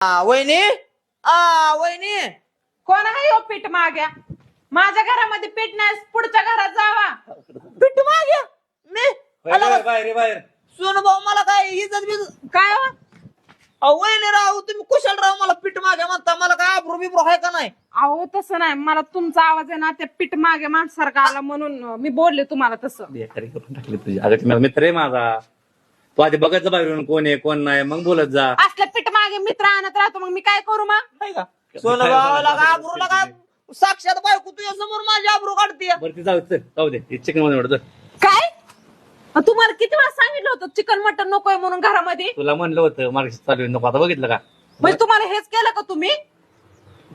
वहिनी वहिनी कोण आहे हो पीठ माग्या? माझ्या घरामध्ये पीठ नाही, पुढच्या घरात जावा. पीठ माग्या मी बाहेर बाहेर सोन भाऊ मला काय इज्जत बिजत काय हो? वहिनी राव तुम्ही कुशल राव मला पीठ माग्या म्हणता मला काय आब्रू बिब्रू आहे का नाही? अहो तसं नाही, मला तुमचा आवाज आहे ना त्या पीठ मागे माणसारखा आला म्हणून मी बोलले तुम्हाला तसं. बेकारी करून टाकली तुझी. अगं मला मित्र आहे माझा. तू आधी बघत जा बाहेरून कोण आहे कोण नाही, मग बोलत जा. असल्या पीठ मागे मित्र आणत राहतो, मग मी काय करू मग? नाही का सोन भावाला का आब्रूला का साक्षात बायको तुझ्या समोर माझी आब्रू काढते. बरं ती जाऊ दे चिकन मध्ये वाटत. काय तुम्हाला किती वेळा सांगितलं होतं चिकन मटन नकोय म्हणून घरामध्ये? तुला म्हणलं होतं मार्गशीट चालू आहे, नको आता बघितलं का? म्हणजे तुम्हाला हेच केलं का तुम्ही?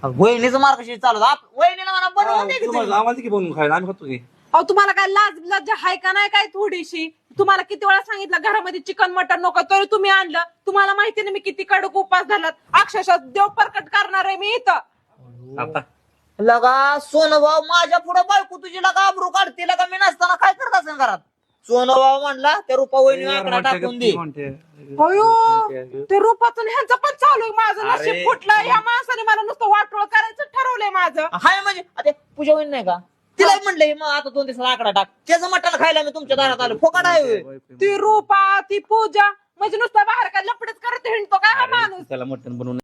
वहिनीचं मार्गशीट चालू वहिनीला मला बनवून दे की तुम्ही. आम्हाला की बनवून खायला आम्ही खातो की. अहो तुम्हाला काय लाज लज्जा हाय का नाही काय थोडीशी? तुम्हाला किती वेळा सांगितलं घरामध्ये चिकन मटन नको, तरी तुम्ही आणलं. तुम्हाला माहिती ना मी किती कडक उपास झालात, अक्षरशः देव प्रकट करणार आहे मी इथं. आता लगा सोन भाऊ माझ्या पुढे बायको तुझी लगा आब्रू काढते लगा मी नसताना काय करत असेल घरात? सोन भाऊ म्हणला त्या रुपा वहिनी आकडा टाकून दे. अयो ते रूपातून ह्यांचं पण चालू आहे. माझं अरे. नशीब फुटलं, या माणसाने मला नुसतं वाटोळ करायचं ठरवलंय माझं. हाय म्हणजे आता पूजा वहिनी नाही का तिला म्हणलंय मग आता 2 दिवसाला आकडा टाक. त्याचं मटण खायला मी तुमच्या दारात आलो फुकट आहे होय. ती रूपा ती पूजा म्हणजे नुसतं बाहेर काय लपडेच करत हिंडतो काय हा माणूस? त्याला मटण बनवून